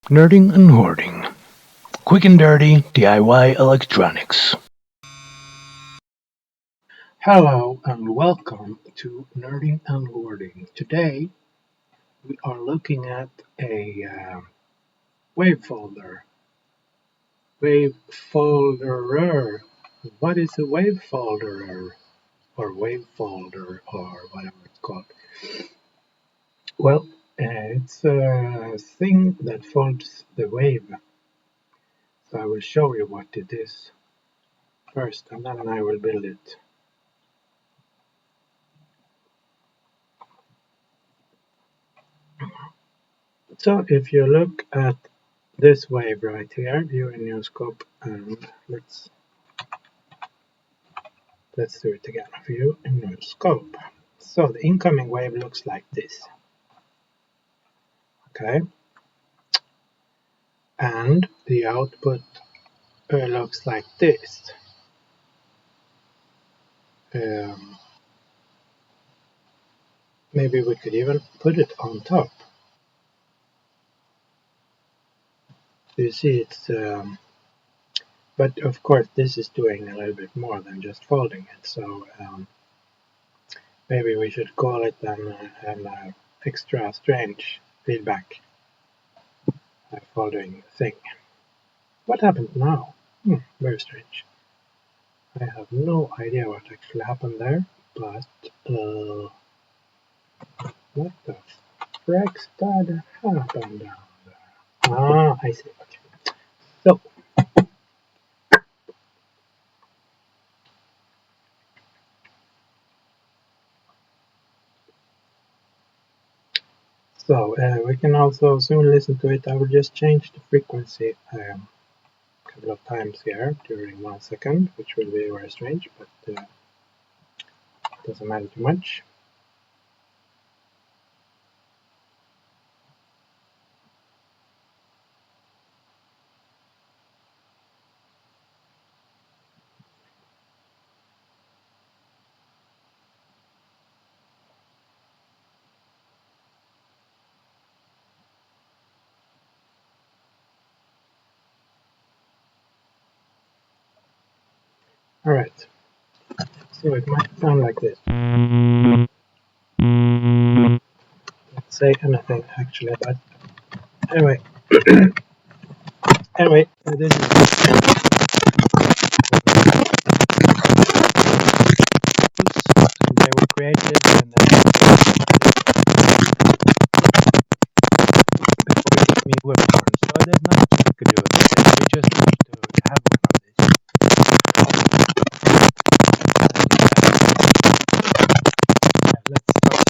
Nerding and Hoarding. Quick and dirty DIY electronics. Hello and welcome to Nerding and Hoarding. Today we are looking at a wavefolder. Wavefolderer. What is a wavefolderer? Or wavefolder or whatever it's called. Well, it's a thing that folds the wave. So I will show you what it is first, and then I will build it. So if you look at this wave right here, view in your scope, and let's do it again. View in your scope. So the incoming wave looks like this. Okay. And the output looks like this. Maybe we could even put it on top. So you see it's, but of course this is doing a little bit more than just folding it. So maybe we should call it an extra strange feedback folding thing. What happened now? Very strange. I have no idea what actually happened there, but what the frick started happened down there? Ah, I see. Okay. So we can also soon listen to it. I will just change the frequency a couple of times here during 1 second, which will be very strange, but it doesn't matter too much. Alright, so it might sound like this. Let's say anything actually, but anyway. Anyway, this is they were created and before we were born, so there's nothing we could do with it. We just have to have one of these. Let's start.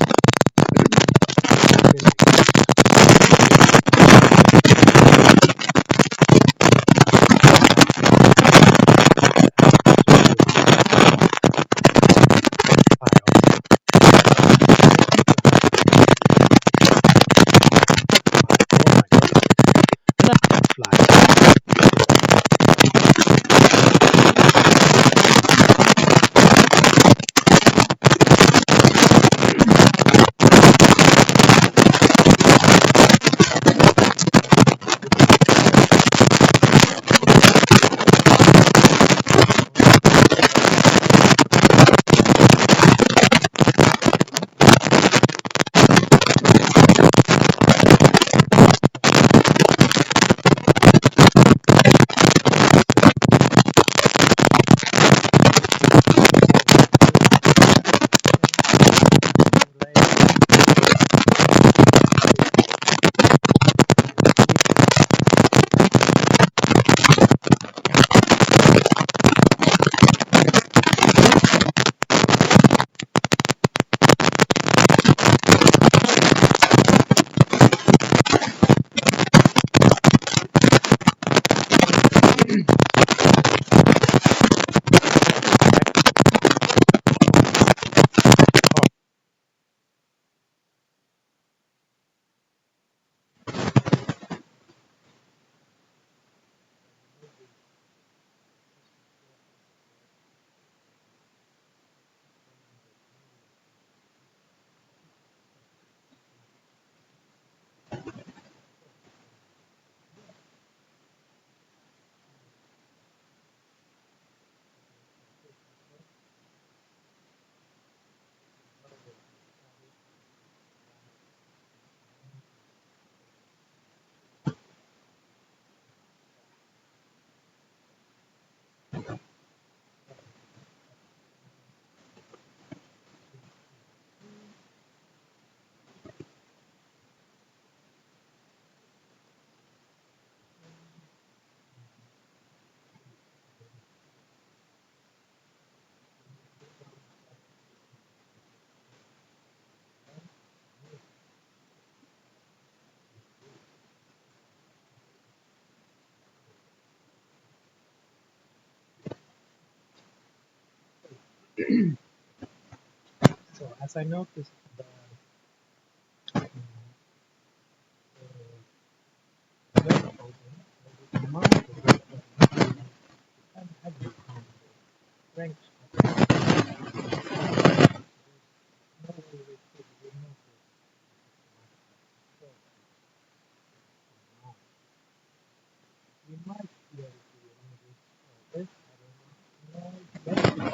So as I noticed, the web holding, the amount of web holding and every kind of range of no way we could remove it. So now we might be able to remove it or this, I don't know.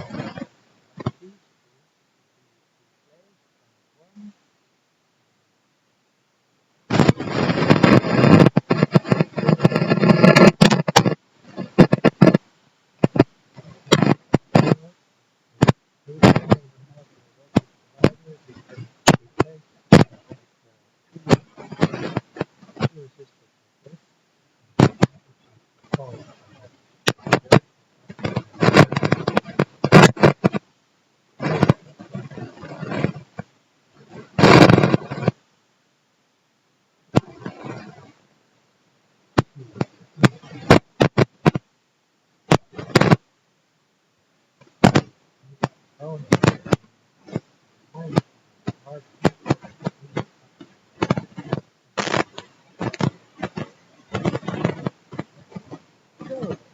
No,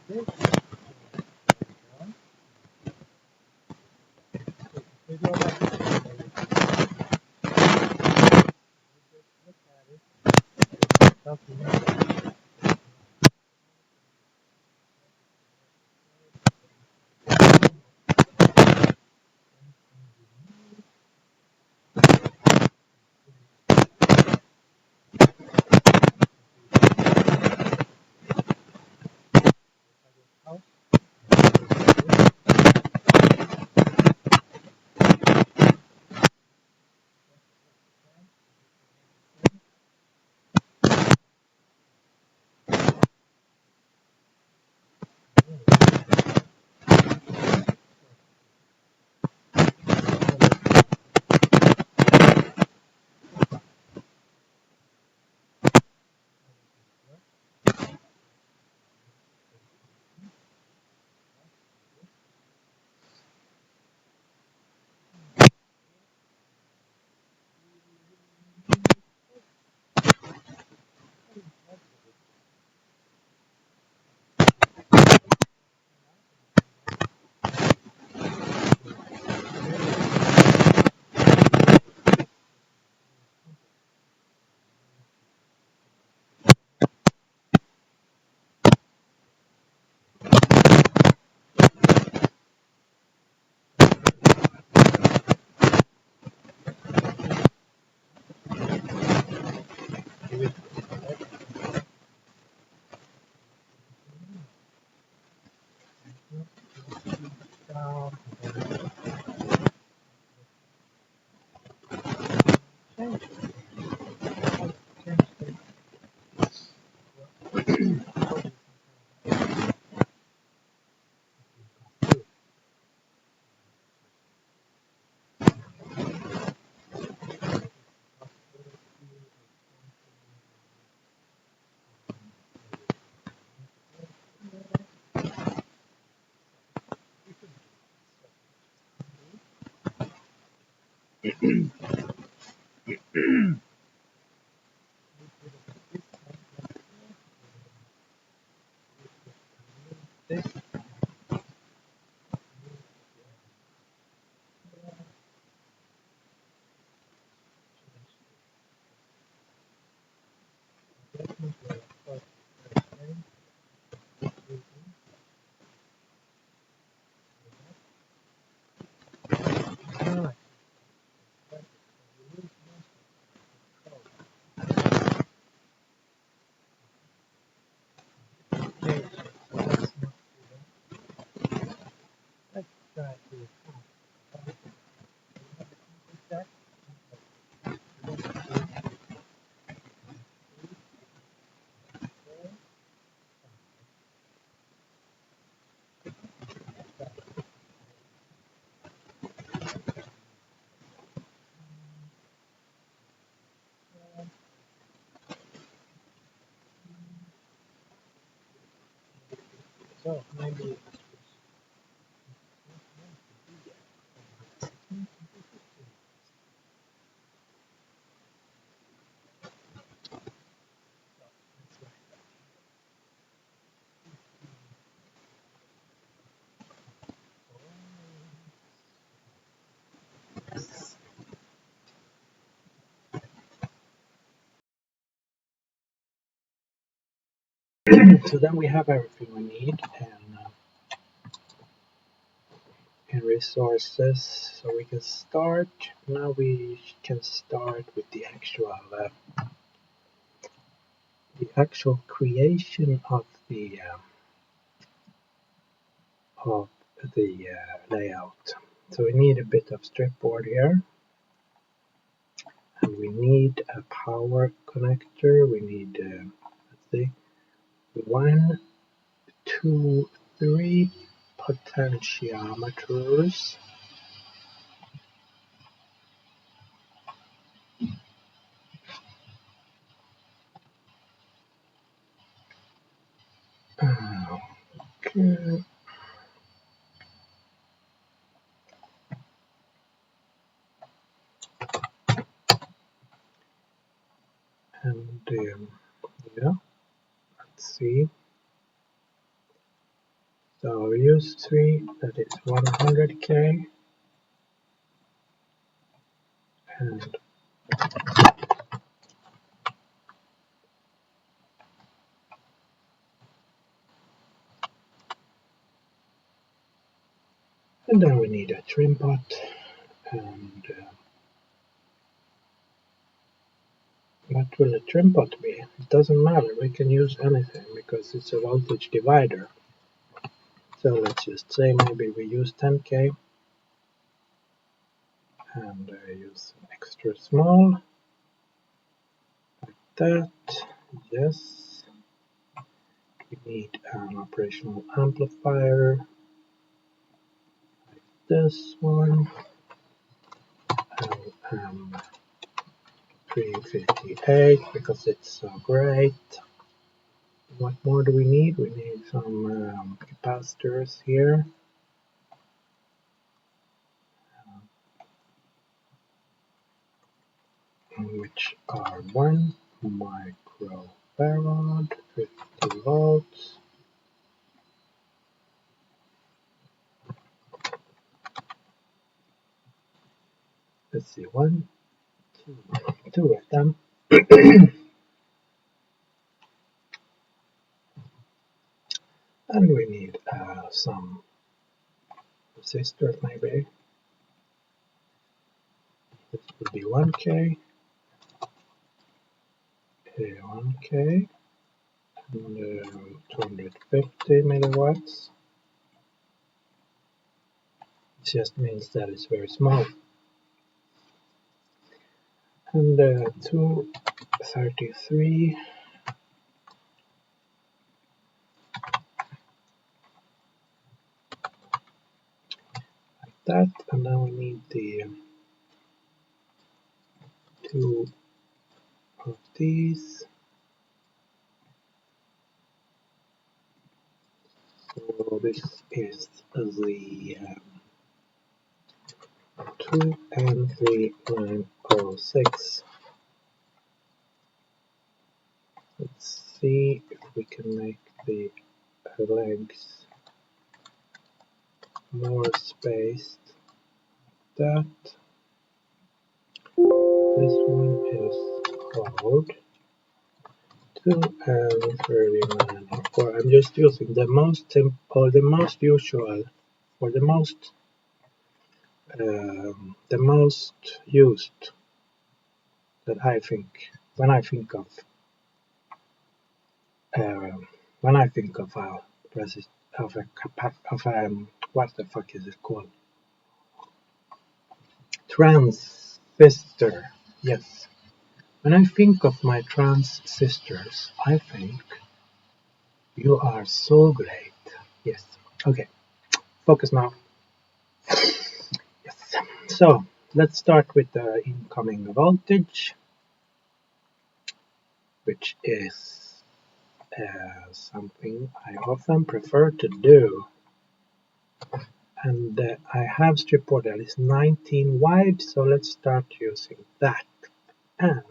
these two replaced and one. So maybe So then we have everything we need in resources, so we can start. Now we can start with the actual creation of the layout. So we need a bit of strip board here, and we need a power connector. We need let's see, 1, 2, 3 potentiometers. Okay. And yeah, let's see. So we use 3, that is 100k, and then we need a trim pot, and what will a trim pot be? It doesn't matter, we can use anything because it's a voltage divider. So let's just say maybe we use 10k, and use extra small, like that. Yes. We need an operational amplifier, like this one, and 358 because it's so great. What more do we need? We need some capacitors here, which are 1 microfarad, 50 volts. Let's see, 1, 2 of them. And we need some resistors maybe. This would be 1k, 1k, and 250 milliwatts. It just means that it's very small. And 233, like that. And now we need the 2 of these. So this is the 2N3906. Let's see if we can make the legs more spaced. That this one is called 2N3904. I'm just using the most simple, the most usual, or the most used that I think when I think of a what the fuck is it called? Transistor. Yes. When I think of my transistors, I think you are so great. Yes. Okay. Focus now. Yes. So let's start with the incoming voltage, which is something I often prefer to do. And I have strip board that is 19 wide, so let's start using that. And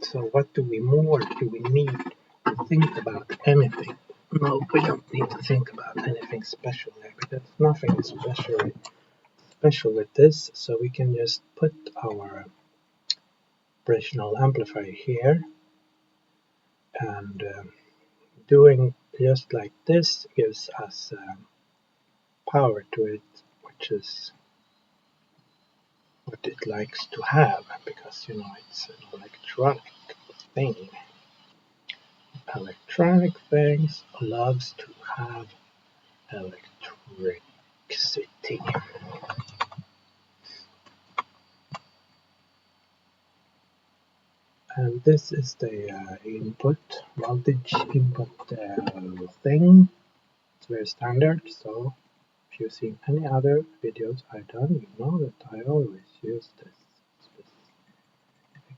so what do we need to think about anything? No, we don't need to think about anything special there, because nothing special with this, so we can just put our operational amplifier here, and doing just like this gives us power to it, which is what it likes to have, because it's an electronic thing. Electronic things loves to have electricity. And this is the input voltage input thing. It's very standard, so if you've seen any other videos I've done, you know that I always use this.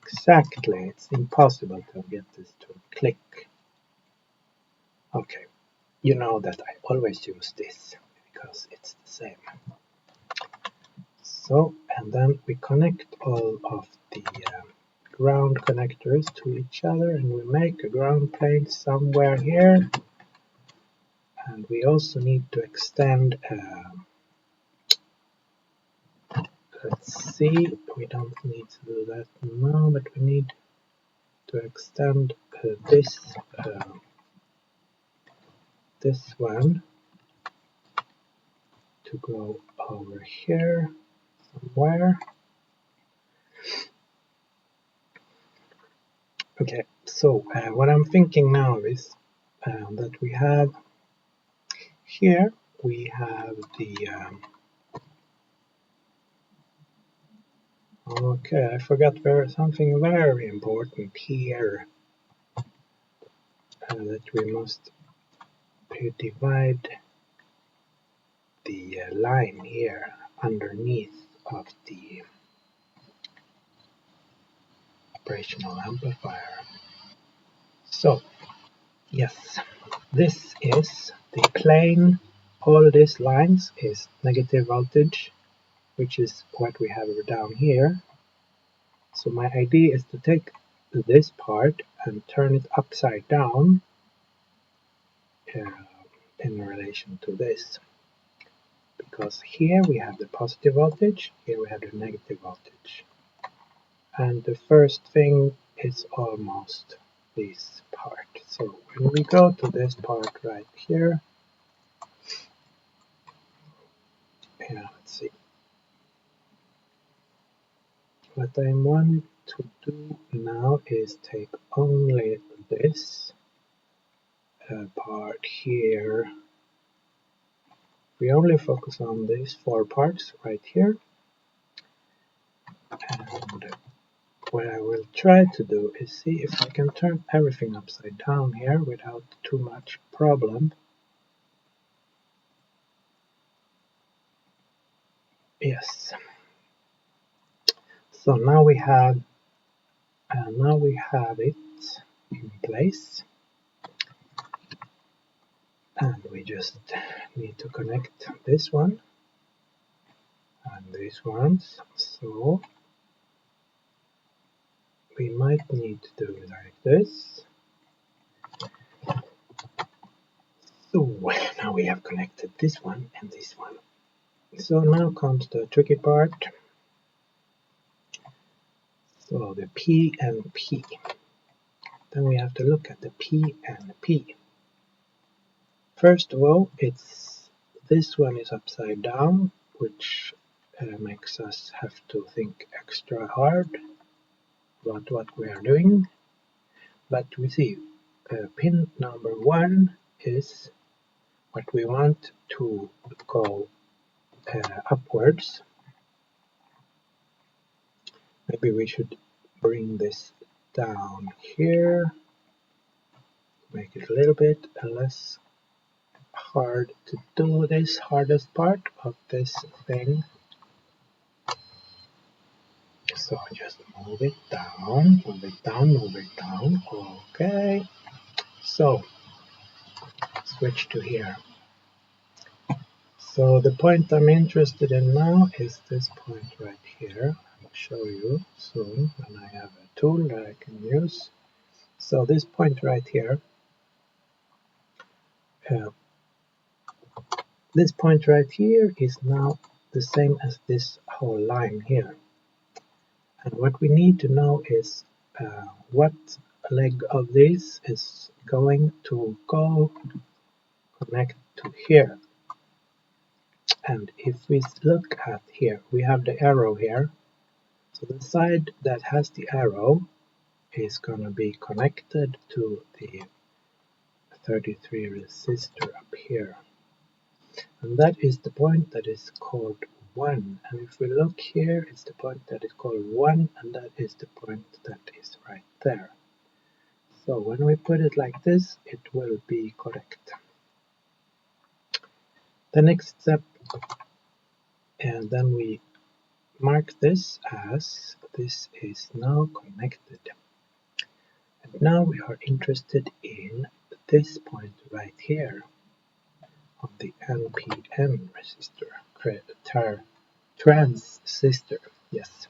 Exactly, it's impossible to get this to click. Okay, you know that I always use this because it's the same. So, and then we connect all of the ground connectors to each other, and we make a ground plane somewhere here. And we also need to extend, let's see, we don't need to do that now, but we need to extend this one to go over here somewhere. Okay, so what I'm thinking now is that we have here, we have the okay, I forgot something very important here, that we must divide the line here underneath of the operational amplifier. So, yes, this is the plane. All these lines is negative voltage, which is what we have down here. So my idea is to take this part and turn it upside down in relation to this. Because here we have the positive voltage, here we have the negative voltage. And the first thing is almost this part. So when we go to this part right here, let's see. What I want to do now is take only this part here. We only focus on these 4 parts right here. And what I will try to do is see if I can turn everything upside down here without too much problem. Yes. So now we have it in place, and we just need to connect this one and these ones. So we might need to do it like this. So now we have connected this one and this one. So now comes the tricky part. So the P and P. Then we have to look at the P and P. First of all, this one is upside down, which makes us have to think extra hard about what we are doing. But we see pin number 1 is what we want to go upwards. Maybe we should bring this down here, make it a little bit less hard to do this hardest part of this thing. So just move it down, move it down, move it down. Okay. So switch to here. So the point I'm interested in now is this point right here. I'll show you soon when I have a tool that I can use. So this point right here, this point right here is now the same as this whole line here. And what we need to know is what leg of this is going to go connect to here. And if we look at here, we have the arrow here. So the side that has the arrow is going to be connected to the 33 resistor up here. And that is the point that is called 1. And if we look here, it's the point that is called 1, and that is the point that is right there. So when we put it like this, it will be correct. The next step, and then we mark this as this is now connected. And now we are interested in this point right here on the NPN resistor, transistor, yes.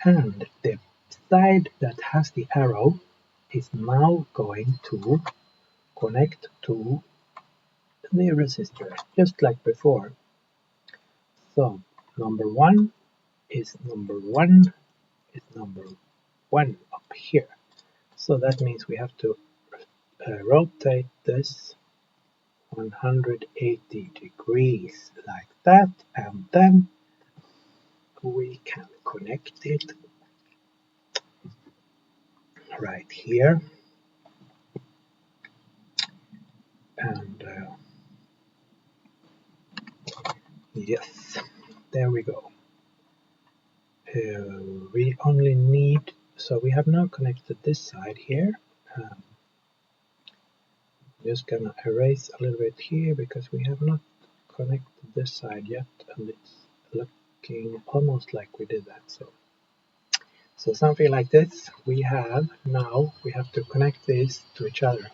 And the side that has the arrow is now going to connect to the resistor, just like before. So number 1 is number 1 is number 1 up here. So that means we have to rotate this 180 degrees like that, and then we can connect it right here. And yes, there we go. We only need, so we have now connected this side here. Just gonna erase a little bit here because we have not connected this side yet, and it's looking almost like we did that. So something like this, we have to connect these to each other.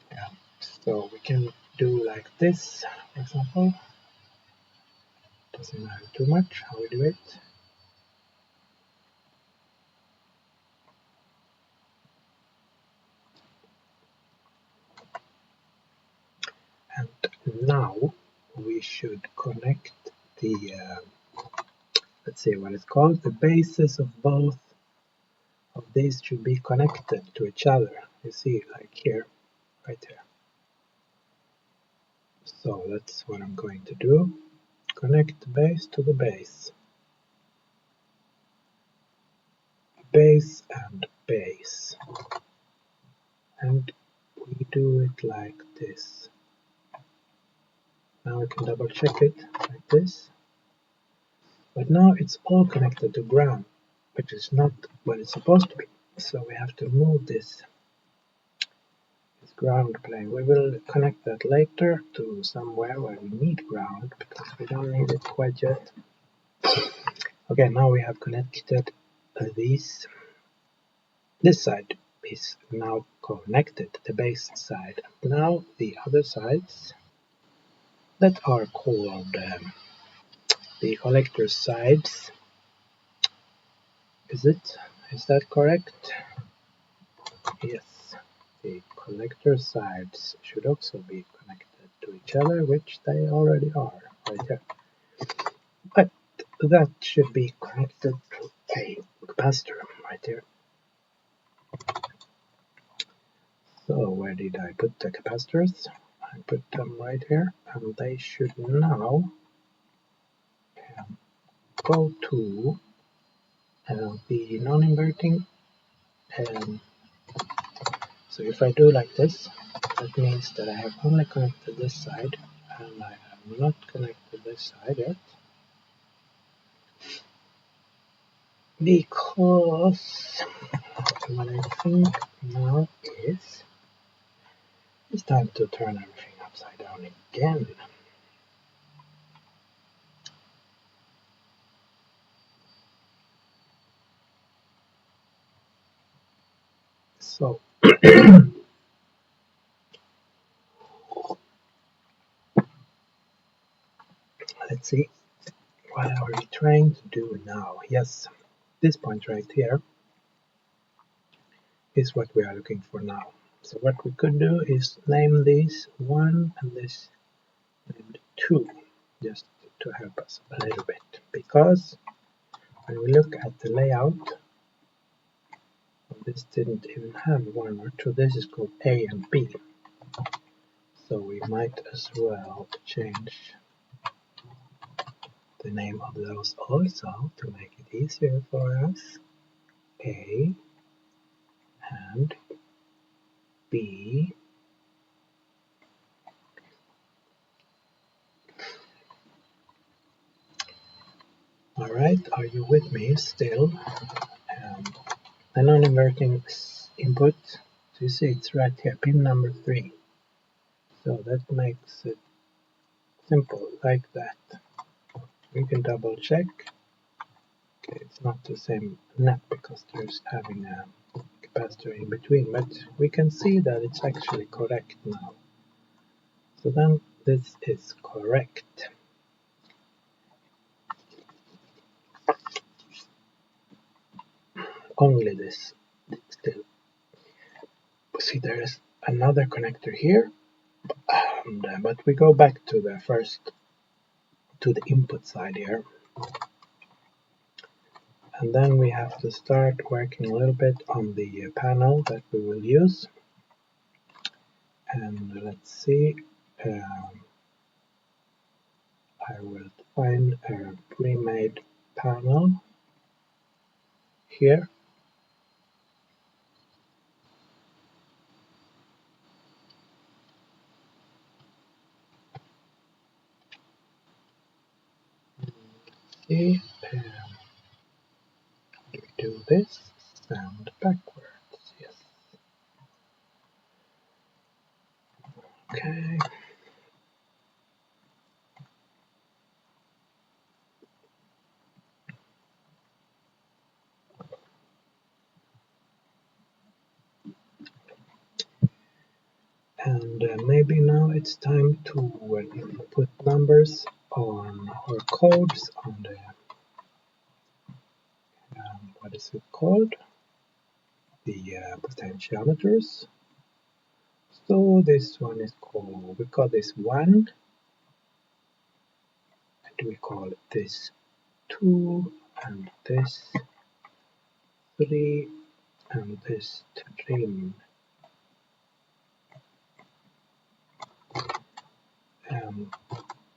Yeah. So we can do like this, for example. Doesn't matter too much how we do it. And now we should connect the, let's see what it's called, the bases of both of these should be connected to each other. You see, like here, right here. So that's what I'm going to do. Connect the base to the base. Base and base. And we do it like this. Now we can double check it like this. But now it's all connected to ground, which is not what it's supposed to be. So we have to move this ground plane. We will connect that later to somewhere where we need ground, because we don't need it quite yet. Okay, now we have connected these. This side is now connected, the base side. Now the other sides that are called the collector sides. Is that correct? Yes. The collector sides should also be connected to each other, which they already are right here. But that should be connected to a capacitor right here. So where did I put the capacitors? I put them right here, and they should now go to the non-inverting. So if I do like this, that means that I have only connected this side, and I have not connected this side yet. Because what I think now is it's time to turn everything upside down again. So let's see, what are we trying to do now? Yes, this point right here is what we are looking for now. So what we could do is name these 1 and this named 2, just to help us a little bit, because when we look at the layout of this didn't even have 1 or 2. This is called A and B. So we might as well change the name of those also to make it easier for us. A and B. Alright, are you with me still? The non-inverting input, so you see it's right here, pin number 3. So that makes it simple like that. We can double check. Okay, it's not the same net because there's having a capacitor in between, but we can see that it's actually correct now. So then this is correct. Only this still. See, there is another connector here, but we go back to the input side here. And then we have to start working a little bit on the panel that we will use. And let's see, I will find a pre-made panel here. See, we do this, sound backwards, yes. Okay. And maybe now it's time to put numbers on, or codes on the, what is it called? The potentiometers. So this one is called, we call this 1, and we call this 2, and this 3, and this trim.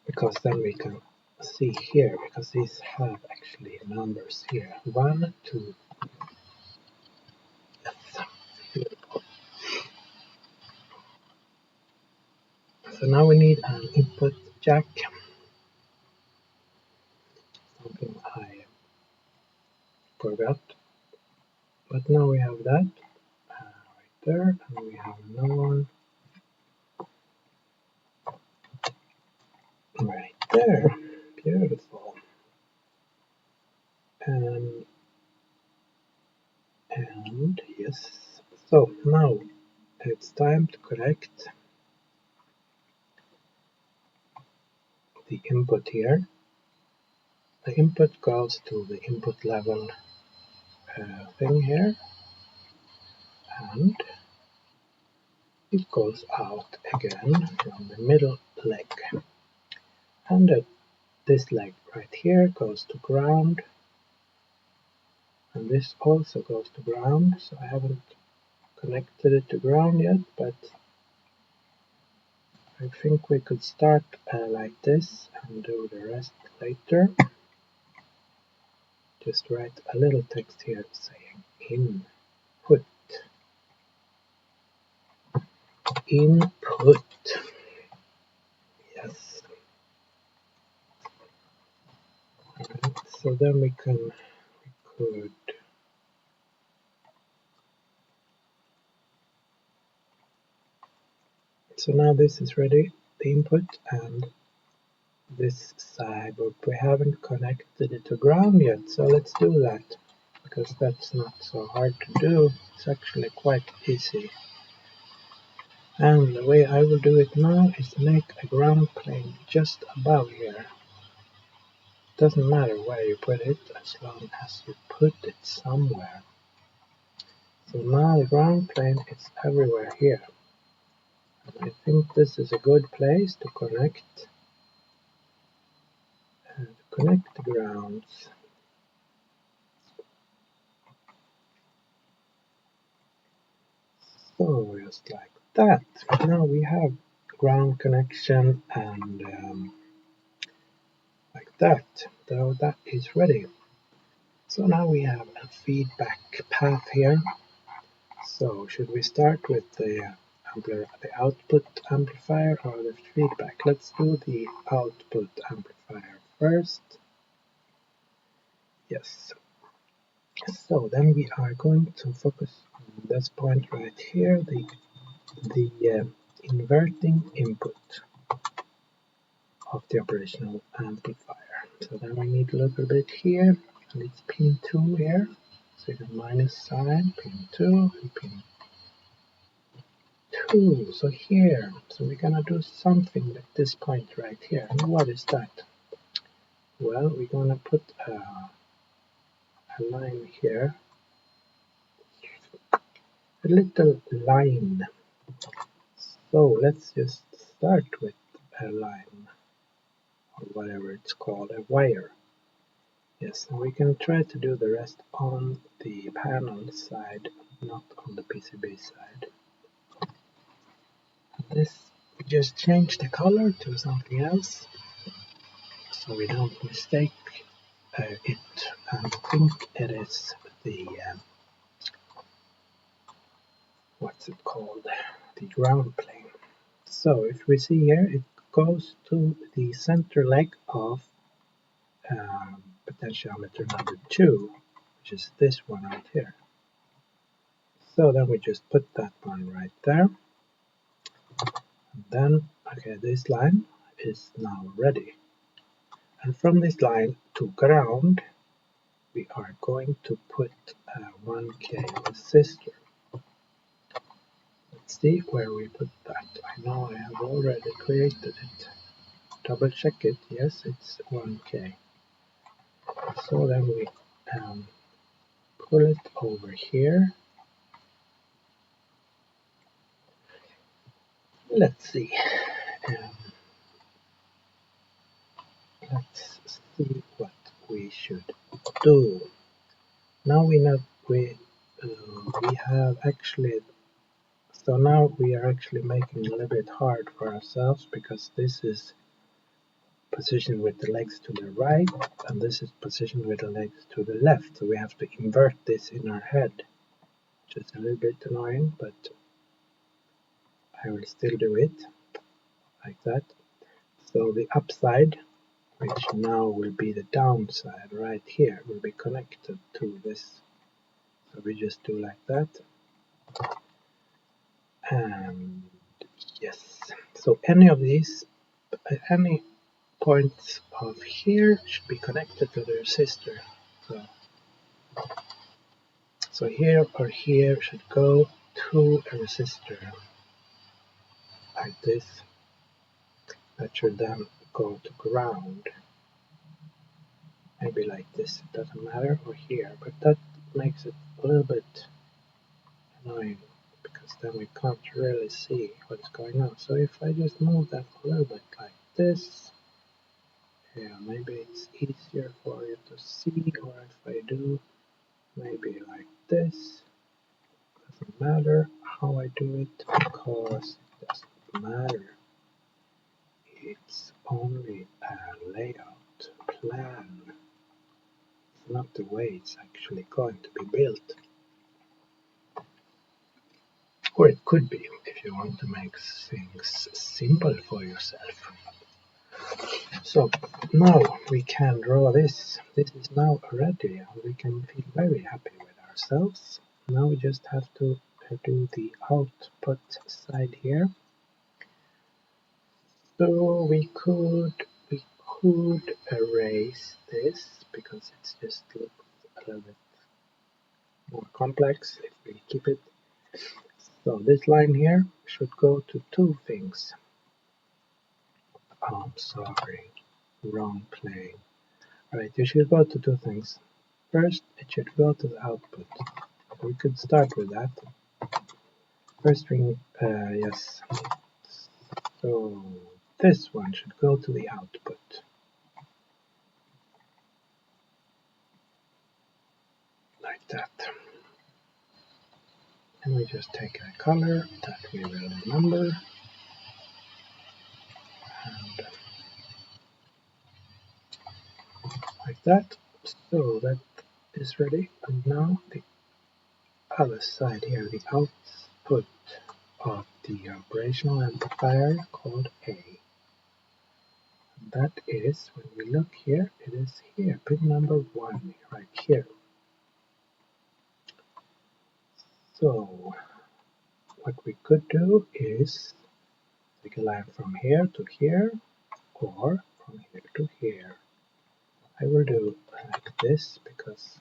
Because then we can see here, because these have actually numbers here. 1, 2. So now we need an input jack. Something I forgot. But now we have that right there, and we have another one right there. Beautiful. And yes. So now it's time to connect the input here. The input goes to the input level thing here, and it goes out again from the middle leg. And this leg right here goes to ground, and this also goes to ground. So I haven't connected it to ground yet, but I think we could start like this and do the rest later. Just write a little text here saying input. Input. Yes. Right. So then we could. So now this is ready, the input, and this side, but we haven't connected it to ground yet, so let's do that, because that's not so hard to do. It's actually quite easy. And the way I will do it now is make a ground plane just above here. Doesn't matter where you put it, as long as you put it somewhere. So now the ground plane is everywhere here. And I think this is a good place to connect the grounds. So just like that. Now we have ground connection and like that. So that is ready. So now we have a feedback path here. So should we start with the output amplifier or the feedback? Let's do the output amplifier first. Yes. So then we are going to focus on this point right here, the inverting input of the operational amplifier. So then we need a little bit here, and it's pin 2 here. So the minus sign, pin 2 and pin 2. So here, so we're gonna do something at this point right here. And what is that? Well, we're gonna put a line here, a little line. So let's just start with a line, or whatever it's called, a wire. Yes, and we can try to do the rest on the panel side, not on the PCB side. This, we just change the color to something else, so we don't mistake it and think it is the, what's it called, the ground plane. So if we see here, it goes to the center leg of potentiometer number 2, which is this one right here. So then we just put that one right there. And then, okay, this line is now ready. And from this line to ground, we are going to put a 1K resistor. Let's see where we put that. I know I have already created it. Double check it. Yes, it's 1K. So then we pull it over here. Let's see. Let's see what we should do. Now we know we have actually, so now we are actually making it a little bit hard for ourselves, because this is positioned with the legs to the right and this is positioned with the legs to the left, so we have to invert this in our head, which is a little bit annoying, but I will still do it like that. So the upside, which now will be the downside right here, will be connected to this. So we just do like that. And yes, so any of these, any points of here should be connected to the resistor. So here or here should go to a resistor like this. That should then go to ground. Maybe like this, it doesn't matter, or here, but that makes it a little bit annoying, because then we can't really see what's going on. So if I just move that a little bit like this, yeah, maybe it's easier for you to see, or if I do maybe like this, doesn't matter how I do it, because it doesn't matter. It's only a layout plan. It's not the way it's actually going to be built. Or it could be, if you want to make things simple for yourself. So now we can draw this. This is now ready, and we can feel very happy with ourselves. Now we just have to do the output side here. So we could erase this, because it's just a little bit more complex if we keep it. So this line here should go to two things. Oh, sorry, wrong plane. Alright, it should go to two things. First, it should go to the output. We could start with that. First thing, yes. So this one should go to the output. Like that. and we just take a color that we will remember, and like that. So that is ready, and now the other side here, the output of the operational amplifier called A. And that is, when we look here, it is here, pin number 1, right here. So what we could do is take a line from here to here, or from here to here. I will do like this because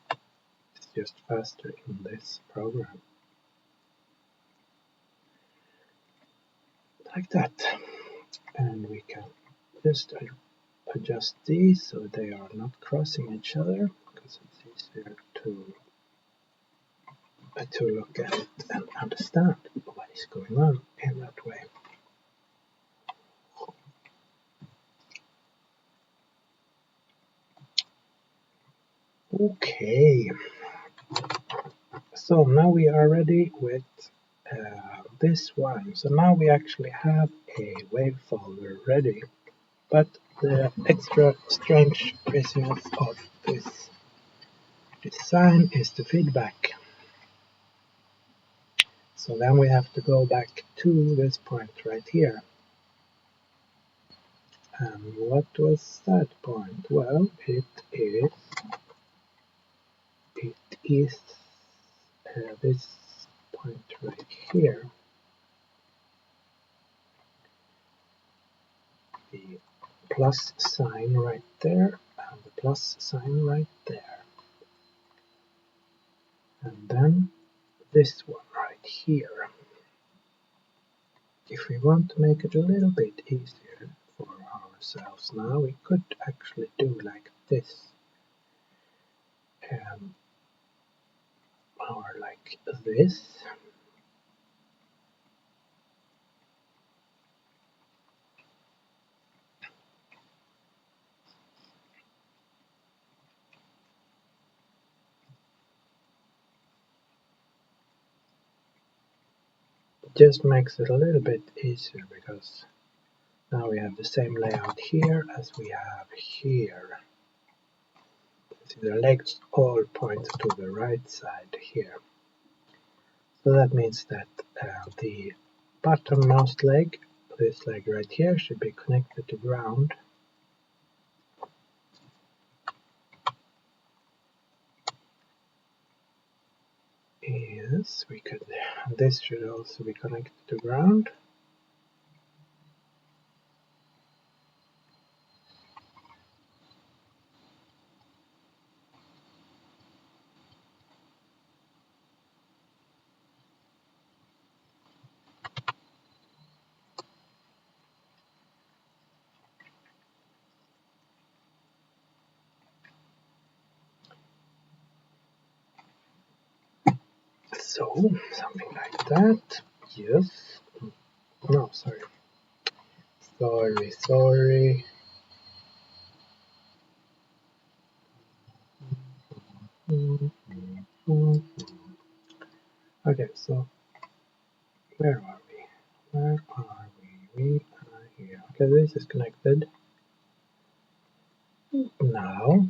it's just faster in this program. Like that. And we can just adjust these so they are not crossing each other, because it's easier to look at it and understand what is going on in that way. Okay, so now we are ready with this one. So now we actually have a wave folder ready, but the extra strange craziness of this design is the feedback. So then we have to go back to this point right here. And what was that point? Well, it is this point right here. The plus sign right there, and the plus sign right there. And then this one right here. If we want to make it a little bit easier for ourselves now, we could actually do like this. Or like this. It just makes it a little bit easier because now we have the same layout here as we have here. See, the legs all point to the right side here. So that means that the bottommost leg, this leg right here, should be connected to ground. Yes, we could. This should also be connected to ground. So, something like that. Yes. No, sorry. Sorry. Okay, so where are we? Where are we? We are here. Okay, this is connected. Now,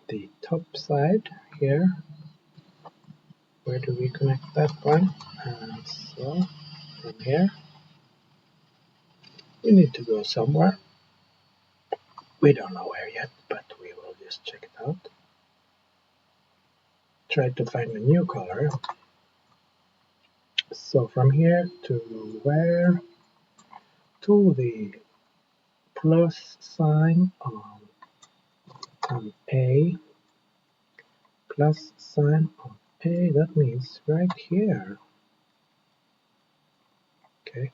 the top side here, where do we connect that one? So, from here, we need to go somewhere. We don't know where yet, but we will just check it out. Try to find a new color. So from here to where? To the plus sign on A. Plus sign on A, that means right here. Okay.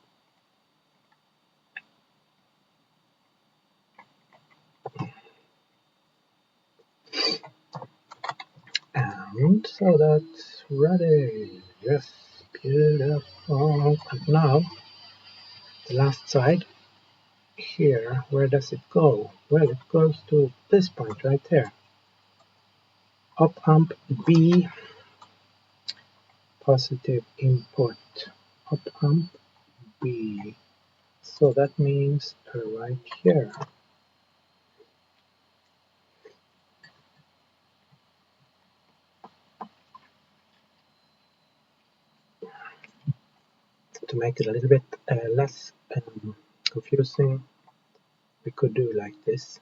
And so that's ready. Yes, beautiful. And now, the last side here, where does it go? Well, it goes to this point right there. Op amp B, positive input op amp B. So that means right here. To make it a little bit less confusing, we could do like this,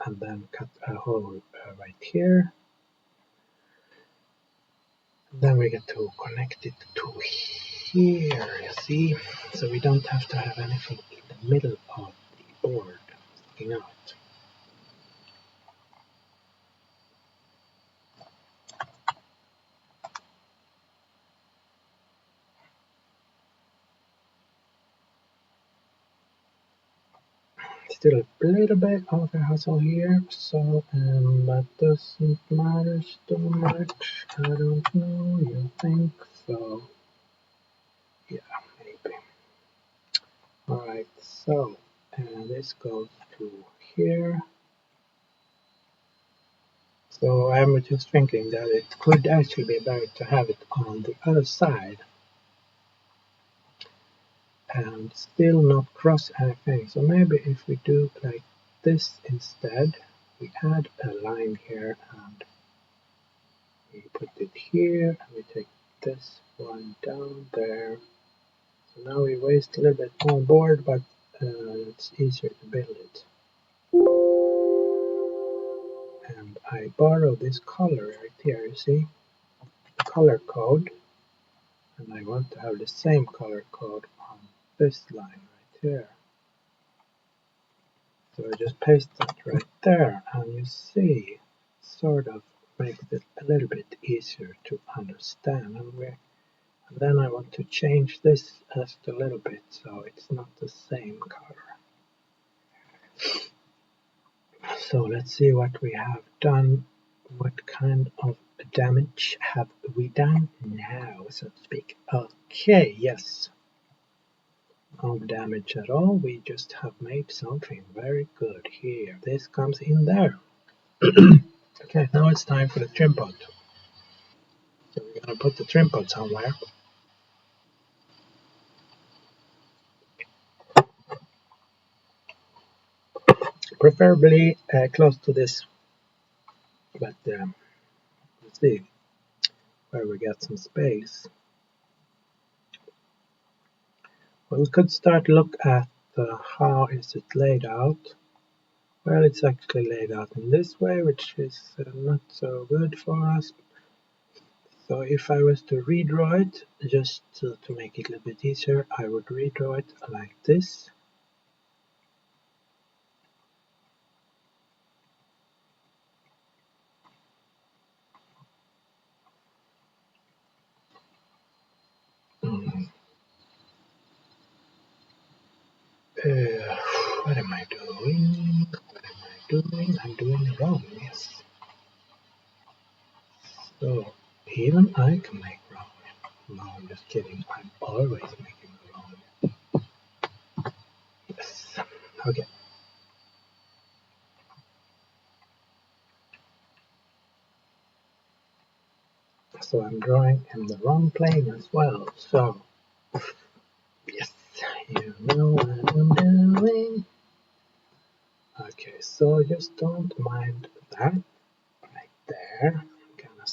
and then cut a hole right here. Then we get to connect it to here, you see, so we don't have to have anything in the middle of the board sticking out. Still a little bit of a hassle here, so that doesn't matter so much. I don't know, you think so? Yeah, maybe. Alright, so this goes to here. So I'm just thinking that it could actually be better to have it on the other side and still not cross anything. So maybe if we do like this instead, we add a line here and we put it here and we take this one down there. So now we waste a little bit more board, but it's easier to build it. And I borrow this color right here, you see, color code, and I want to have the same color code on this line right here. So I just paste that right there, and you see, sort of makes it a little bit easier to understand. And then I want to change this just a little bit so it's not the same color. So let's see what we have done. What kind of damage have we done now, so to speak? Okay, yes. No damage at all. We just have made something very good here. This comes in there. Okay, now it's time for the trim pot. So we're gonna put the trim pot somewhere. Preferably close to this, but let's see where we get some space. Well, we could start to look at how is it laid out. Well, it's actually laid out in this way, which is not so good for us. So if I was to redraw it, just to make it a little bit easier, I would redraw it like this. What am I doing? What am I doing? I'm doing it wrong, yes. So even I can make wrong. No, I'm just kidding. I'm always making wrong. Yes. Okay. So I'm drawing in the wrong plane as well. So yes, you know what I'm doing. Okay, so just don't mind that right there. I'm gonna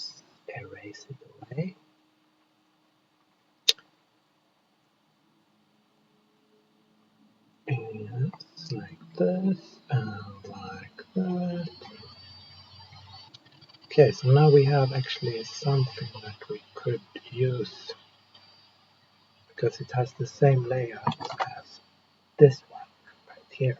erase it away. And like this, and like that. Okay, so now we have actually something that we could use because it has the same layout as this one right here.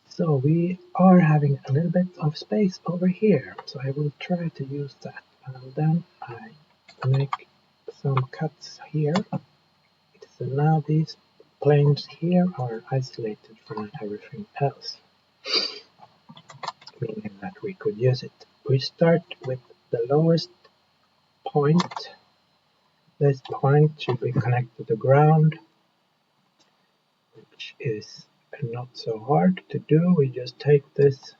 So we are having a little bit of space over here, so I will try to use that, and then I make some cuts here. So now these planes here are isolated from everything else, meaning that we could use it. We start with the lowest point. This point should be connected to ground, which is not so hard to do. We just take this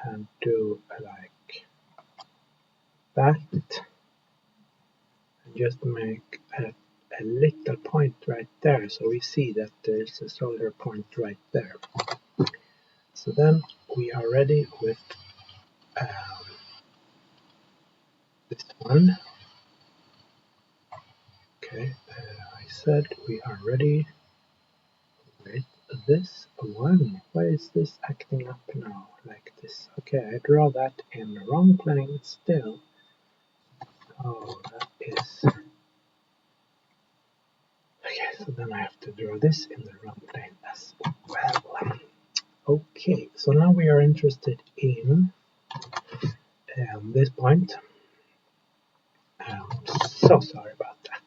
and do like that, and just make a little point right there, so we see that there's a solder point right there. So then we are ready with this one. Okay, I said we are ready with this one. Why is this acting up now like this? Okay, I draw that in the wrong plane still. Oh, that is... Okay, so then I have to draw this in the wrong plane as well. Okay, so now we are interested in this point. So sorry about that.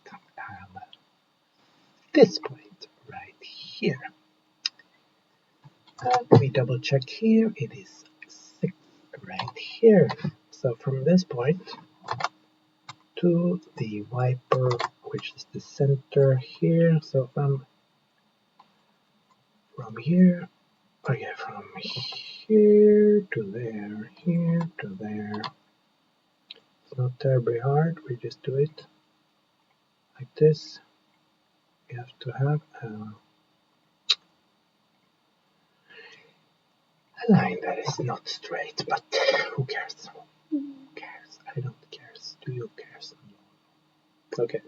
This point right here. And we double check here, it is 6 right here. So from this point to the wiper, which is the center here, so from here, okay, from here to there, here to there. It's not terribly hard, we just do it like this. We have to have a line that is not straight, but who cares? Who cares? I don't care. Do you care? Okay.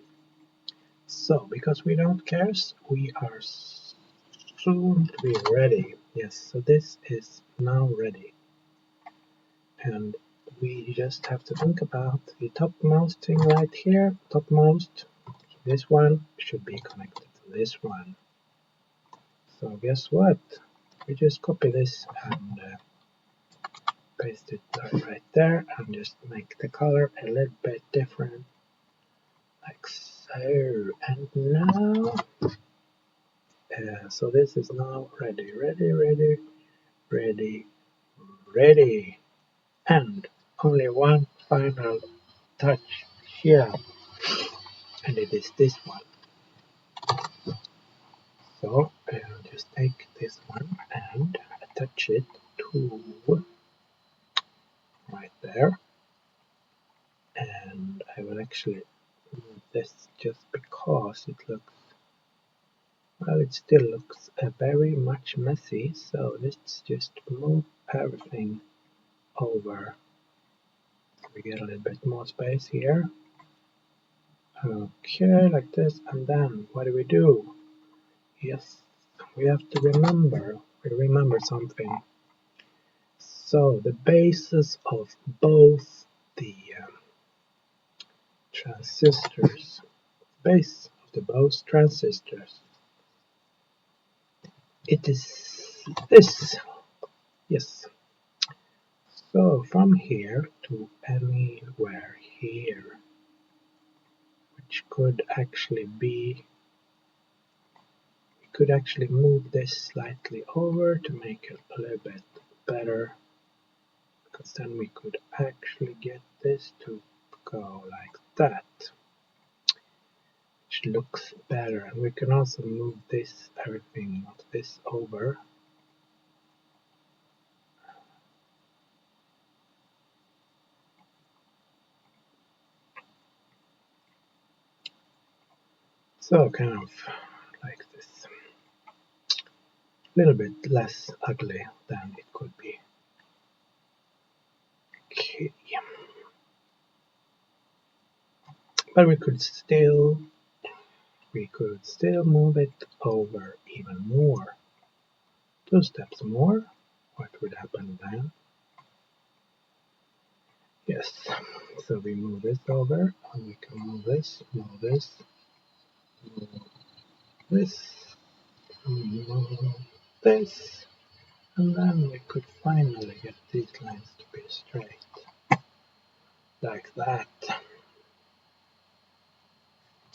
So, because we don't care, we are soon to be ready. Yes, so this is now ready. And we just have to think about the topmost thing right here. Topmost. This one should be connected to this one. So guess what? We just copy this and paste it right there and just make the color a little bit different. Like so. And now... so this is now ready, ready. And only one final touch here, and it is this one. So I'll just take this one and attach it to right there. And I will actually move this just because it looks, well, it still looks very much messy, so let's just move everything over. We get a little bit more space here. Okay, like this, and then what do? Yes, we have to remember something. So the basis of both the transistors, base of the both transistors, it is this. Yes. So from here to anywhere here, which could actually be, we could actually move this slightly over to make it a little bit better, because then we could actually get this to go like that, which looks better. And we can also move this, everything of this over. So kind of like this, a little bit less ugly than it could be. Okay. But we could still move it over even more. 2 steps more. What would happen then? Yes, so we move this over, and we can move this, move this, move this, and then we could finally get these lines to be straight, like that.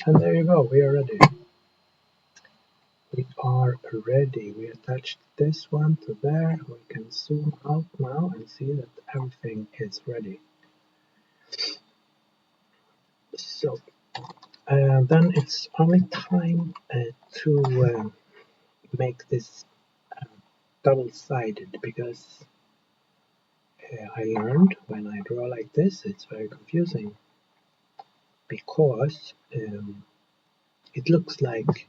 And there you go, we are ready. We are ready. We attached this one to there. We can zoom out now and see that everything is ready. So then it's only time to make this double-sided, because I learned when I draw like this, it's very confusing because it looks like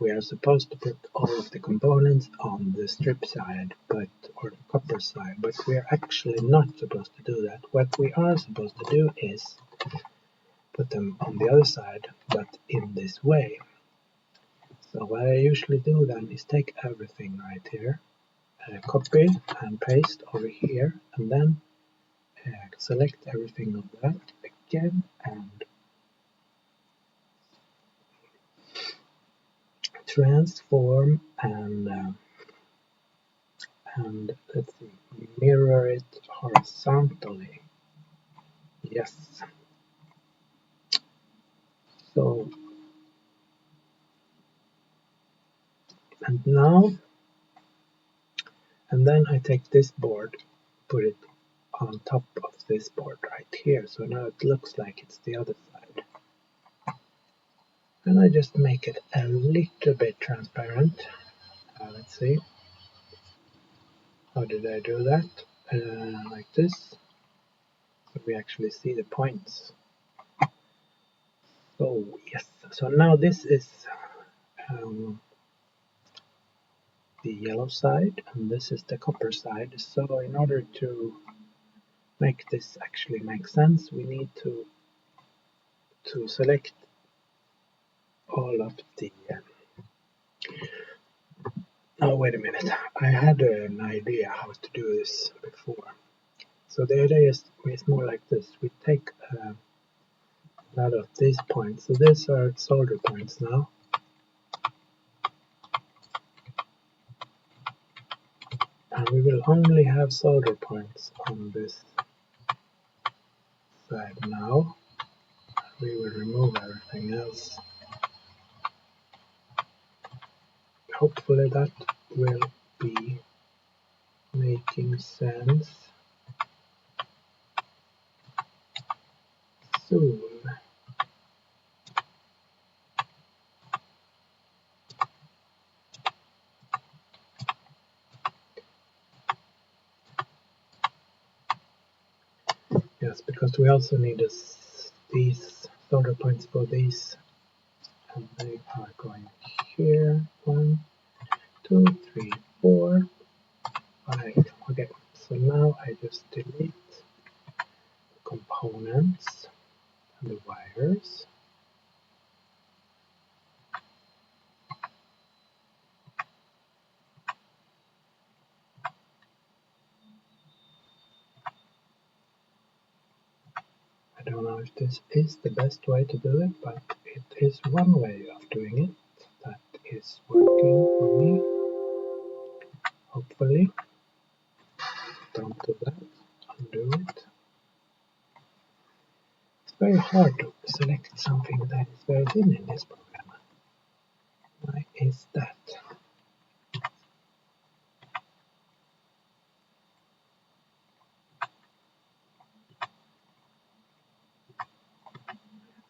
we are supposed to put all of the components on the strip side, or the copper side, but we are actually not supposed to do that. What we are supposed to do is put them on the other side, but in this way. So what I usually do then is take everything right here, copy and paste over here, and then select everything of that again and transform and let's see, mirror it horizontally. Yes. So, and now, and then I take this board, put it on top of this board right here. So now it looks like it's the other side. And I just make it a little bit transparent. Let's see. How did I do that? Like this. So we actually see the points. So yes, so now this is the yellow side and this is the copper side. So in order to make this actually make sense, we need to select all of the oh, wait a minute, I had an idea how to do this before. So the idea is more like this. We take a lot of these points, so these are solder points now, and we will only have solder points on this side now. We will remove everything else. Hopefully that will be making sense soon. Yes, because we also need these solder points for these, and they are going here. 1, 2, 3, 4, 5. Okay, so now I just delete the components and the wires. I don't know if this is the best way to do it, but it is one way of doing it that is working for me. Hopefully. Don't do that. Undo it. It's very hard to select something that is very thin in this program. Why is that?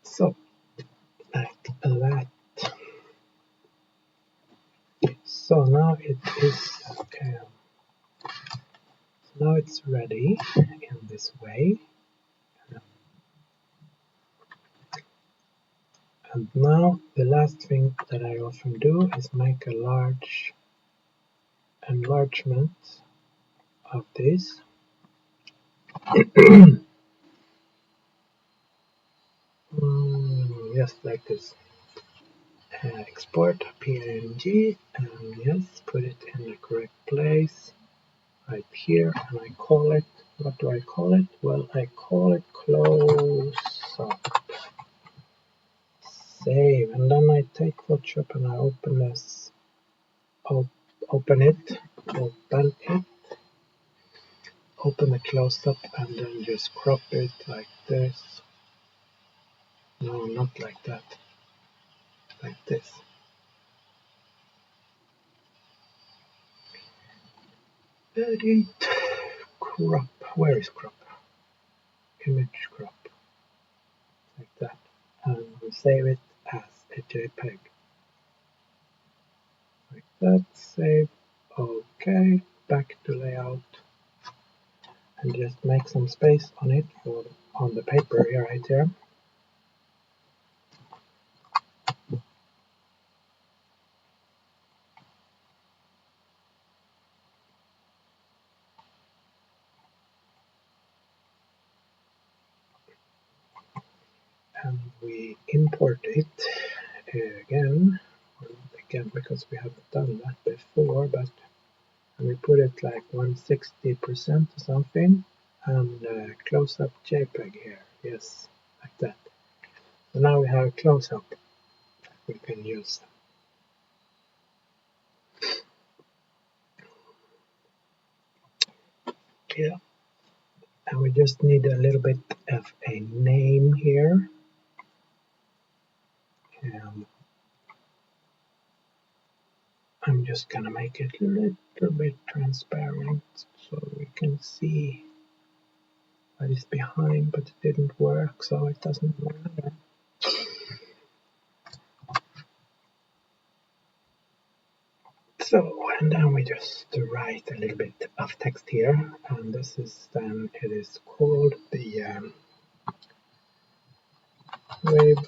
So, like that. So now it is now it's ready in this way. And now the last thing that I often do is make a large enlargement of this. Yes, like this. Export PNG, and yes, put it in the correct place right here, and I call it, what do I call it? Well, I call it close up. Save, and then I take Photoshop and I open this, open it, open the close up, and then just crop it like this. No, not like that, like this. Edit, crop, where is crop? Image crop, like that, and we save it as a JPEG, like that. Save. Okay, back to layout, and just make some space on it on the paper here, right here. And we import it again because we haven't done that before, but we put it like 160% or something, and close up JPEG here, yes, like that. So now we have a close up we can use. Yeah, and we just need a little bit of a name here. I'm just gonna make it a little bit transparent so we can see what is behind, but it didn't work, so it doesn't matter. So, and then we just write a little bit of text here, and this is then, it is called the Wavefolder.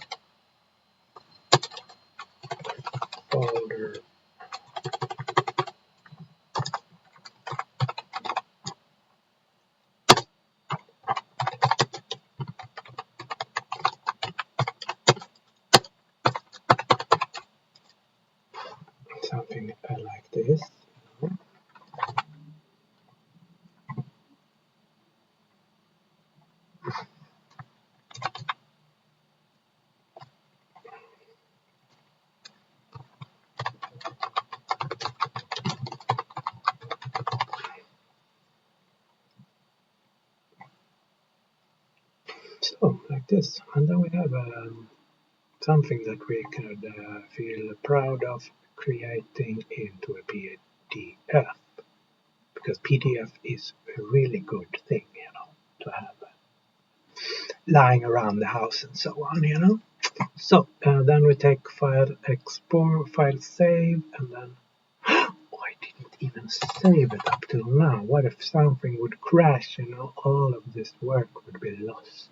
Something like this. So, like this, and then we have something that we could feel proud of creating into a PDF, because PDF is a really good thing, to have lying around the house and so on. So then we take file export, file save, and then oh, I didn't even save it up till now. What if something would crash? All of this work would be lost.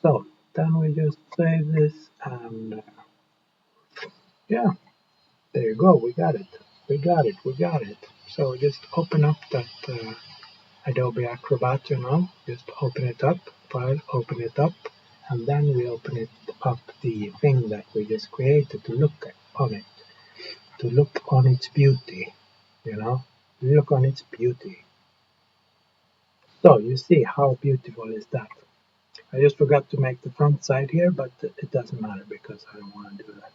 So then we just save this, and yeah, there you go. We got it. We got it. We got it. So just open up that Adobe Acrobat. Just open it up. File, open it up, and then we open it up the thing that we just created to look on it, to look on its beauty. Look on its beauty. So you see how beautiful is that. I just forgot to make the front side here, but it doesn't matter because I don't want to do that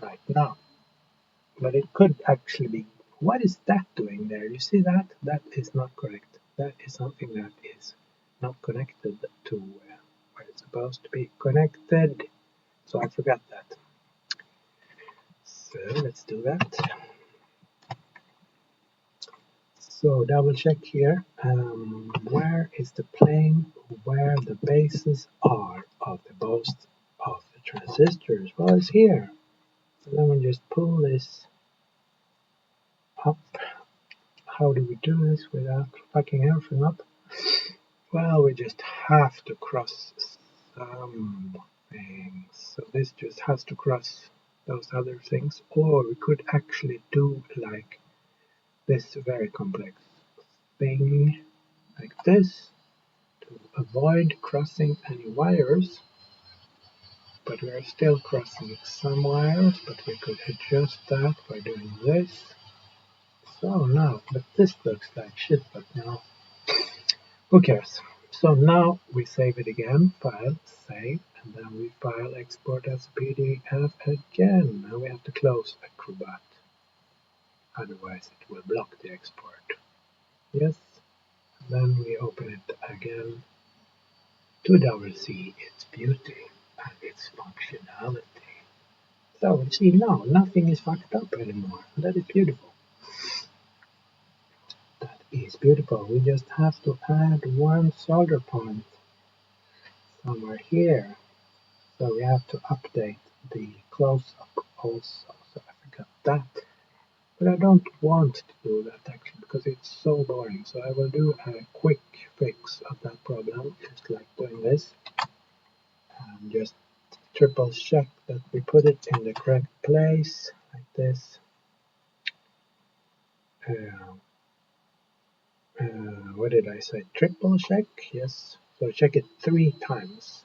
right now. But it could actually be. What is that doing there? You see that? That is not correct. That is something that is not connected to where it's supposed to be connected. So I forgot that. So let's do that. So double check here. Where is the plane where the bases are of the both of the transistors? Well, it's here. So then we just pull this up. How do we do this without fucking everything up? Well, we just have to cross some things. So this just has to cross those other things. Or we could actually do like this very complex thing like this to avoid crossing any wires. But we are still crossing some wires, but we could adjust that by doing this. So now, but this looks like shit, but now, who cares? So now we save it again, file, save, and then we file export as a PDF again. Now we have to close Acrobat, otherwise it will block the export. Yes, then we open it again to double see its beauty and its functionality. So you see now, nothing is fucked up anymore. That is beautiful. That is beautiful. We just have to add one solder point somewhere here. So we have to update the close-up also. So I forgot that. But I don't want to do that actually because it's so boring. So I will do a quick fix of that problem, just like doing this. And just triple check that we put it in the correct place, like this. What did I say? Triple check? Yes. So check it 3 times.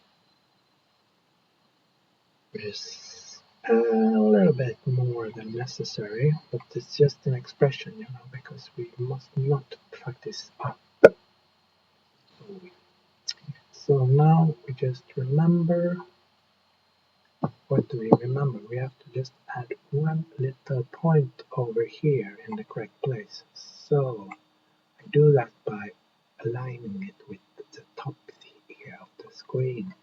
Which is a little bit more than necessary, but it's just an expression, because we must not fuck this up. So now we just remember. What do we remember? We have to just add one little point over here in the correct place. So I do that by aligning it with the top here of the screen.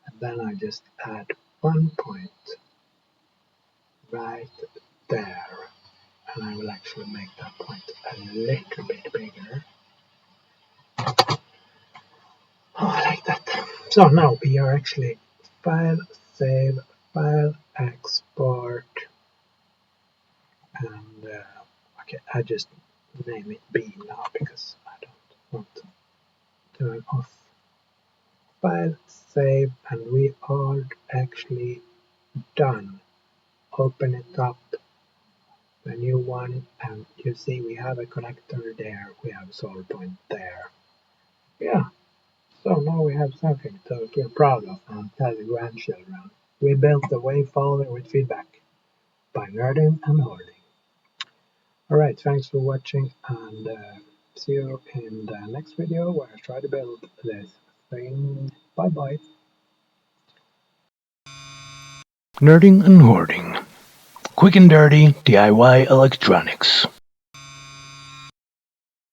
And then I just add 1 point right there. And I will actually make that point a little bit bigger. Like that. So now we are actually file, save, file, export, and okay, I just name it B now because I don't want to turn off. File, save, and we are actually done. Open it up, the new one, and you see we have a connector there, we have a solder point there. Yeah, so now we have something to feel proud of and tell the grandchildren. We built a Wavefolder with feedback by Nerding and Hoarding. Alright, thanks for watching, and see you in the next video where I try to build this thing. Bye bye. Nerding and Hoarding. Quick and dirty DIY electronics.